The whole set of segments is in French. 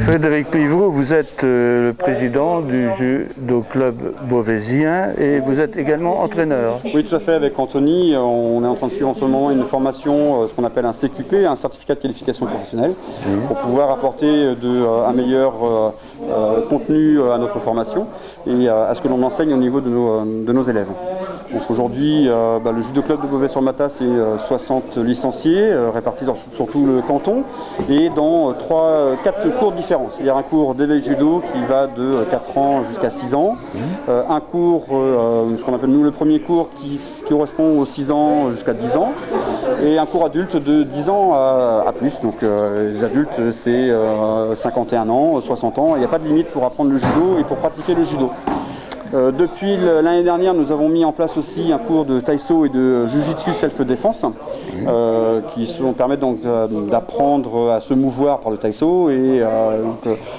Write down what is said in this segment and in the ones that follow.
Frédéric Pivroux, vous êtes le président du judo club beauvaisien et vous êtes également entraîneur. Oui, tout à fait. Avec Anthony, on est en train de suivre en ce moment une formation, ce qu'on appelle un CQP, un certificat de qualification professionnelle, pour pouvoir apporter un meilleur contenu à notre formation et à ce que l'on enseigne au niveau de nos élèves. Donc aujourd'hui, le judo club de Beauvais-sur-Matha, c'est 60 licenciés répartis sur tout le canton et dans 4 cours différents. C'est-à-dire un cours d'éveil judo qui va de 4 ans jusqu'à 6 ans, un cours, ce qu'on appelle nous le premier cours qui correspond aux 6 ans jusqu'à 10 ans, et un cours adulte de 10 ans à plus. Donc les adultes, c'est 51 ans, 60 ans. Il n'y a pas de limite pour apprendre le judo et pour pratiquer le judo. Depuis l'année dernière, nous avons mis en place aussi un cours de taïso et de jujitsu self-défense qui permettent donc d'apprendre à se mouvoir par le taïso et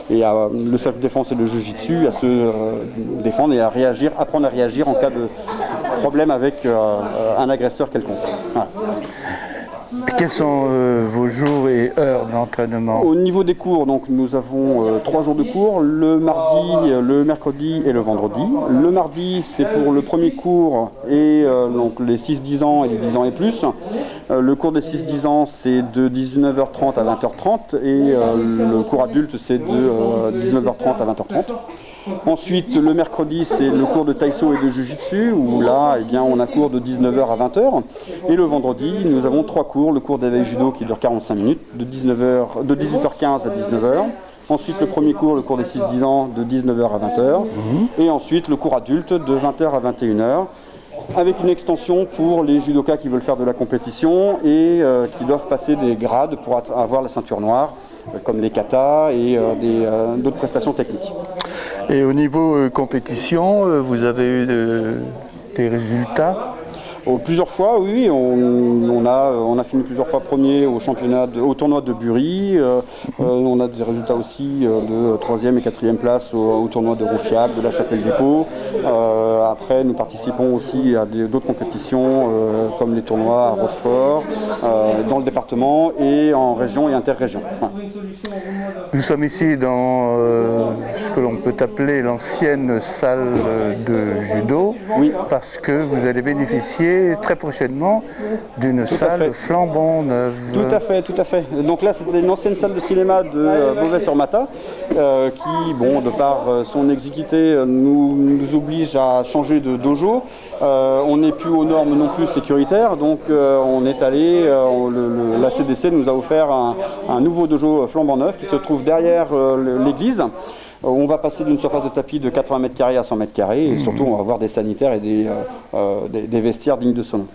le self-défense et le jujitsu à se défendre et à réagir, apprendre à réagir en cas de problème avec un agresseur quelconque. Voilà. Quels sont vos jours et heures d'entraînement? Au niveau des cours, donc, nous avons 3 jours de cours, le mardi, le mercredi et le vendredi. Le mardi, c'est pour le premier cours et donc les 6-10 ans et les 10 ans et plus. Le cours des 6-10 ans, c'est de 19h30 à 20h30 et le cours adulte, c'est de 19h30 à 20h30. Ensuite, le mercredi, c'est le cours de taïso et de jujitsu, où là, on a cours de 19h à 20h. Et le vendredi, nous avons 3 cours. Le cours d'éveil judo qui dure 45 minutes, de 18h15 à 19h. Ensuite, le premier cours, le cours des 6-10 ans, de 19h à 20h. Et ensuite, le cours adulte, de 20h à 21h. Avec une extension pour les judokas qui veulent faire de la compétition et qui doivent passer des grades pour avoir la ceinture noire, comme les katas et d'autres prestations techniques. Et au niveau compétition, vous avez eu des résultats? Plusieurs fois, oui. On a fini plusieurs fois premier au tournoi de Bury. On a des résultats aussi de 3e et 4e place au tournoi de Roufiac, de la Chapelle-du-Pau. Après, nous participons aussi à d'autres compétitions comme les tournois à Rochefort, dans le département et en région et interrégion. Ouais. Nous sommes ici dans ce que l'on peut appeler l'ancienne salle de judo, oui. Parce que vous allez bénéficier très prochainement d'une salle flambant neuve. Tout à fait. Donc là, c'était une ancienne salle de cinéma de Beauvais-sur-Matha qui, de par son exiguïté, nous oblige à changer de dojo. On n'est plus aux normes non plus sécuritaires, donc on est allé, la CDC nous a offert un nouveau dojo flambant neuf qui se trouve derrière l'église. On va passer d'une surface de tapis de 80 m² à 100 m² et surtout on va avoir des sanitaires et des vestiaires dignes de ce nom.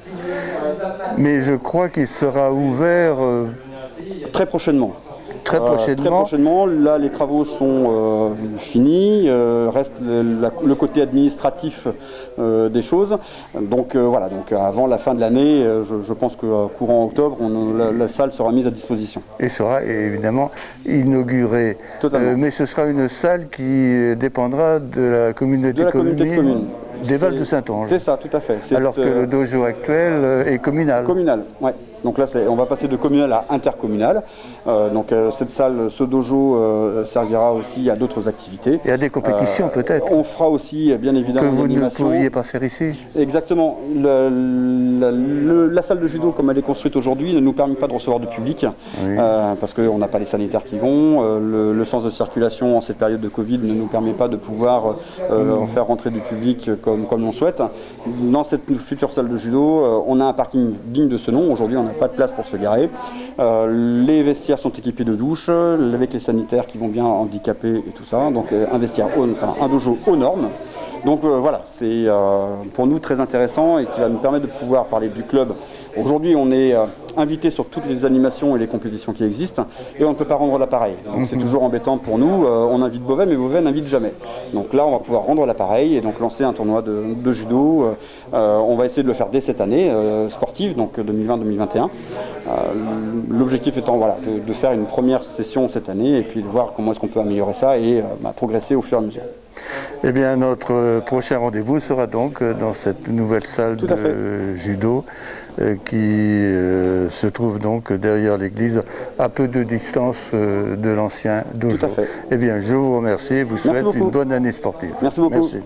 Mais je crois qu'il sera ouvert très prochainement. Très prochainement. Là les travaux sont finis, reste le côté administratif des choses. Donc voilà, avant la fin de l'année, je pense que courant octobre, la salle sera mise à disposition. Et sera évidemment inaugurée. Mais ce sera une salle qui dépendra de la communauté de communes. Des Vals de Saint-Onge. C'est ça, tout à fait. Alors que le dojo actuel est communal. Communal, oui. Donc là, on va passer de communal à intercommunal. Cette salle, ce dojo servira aussi à d'autres activités. Et à des compétitions peut-être. On fera aussi, bien évidemment, que vous ne pouviez pas faire ici. Exactement. La salle de judo, comme elle est construite aujourd'hui, ne nous permet pas de recevoir du public, parce qu'on n'a pas les sanitaires qui vont. Le sens de circulation en cette période de Covid ne nous permet pas de pouvoir faire rentrer du public comme l'on souhaite. Dans cette future salle de judo, on a un parking digne de ce nom. Aujourd'hui, on n'a pas de place pour se garer. Les vestiaires sont équipés de douches, avec les sanitaires qui vont bien handicaper et tout ça. Donc un dojo aux normes. Donc voilà, c'est pour nous très intéressant et qui va nous permettre de pouvoir parler du club. Aujourd'hui, on est invité sur toutes les animations et les compétitions qui existent et on ne peut pas rendre l'appareil. Donc c'est toujours embêtant pour nous. On invite Beauvais, mais Beauvais n'invite jamais. Donc là, on va pouvoir rendre l'appareil et donc lancer un tournoi de judo. On va essayer de le faire dès cette année sportive, donc 2020-2021. L'objectif étant de faire une première session cette année et puis de voir comment est-ce qu'on peut améliorer ça et progresser au fur et à mesure. Eh bien, notre prochain rendez-vous sera donc dans cette nouvelle salle de judo qui se trouve donc derrière l'église, à peu de distance de l'ancien dojo. Tout à fait. Eh bien, je vous remercie et vous souhaite une bonne année sportive. Merci beaucoup. Merci.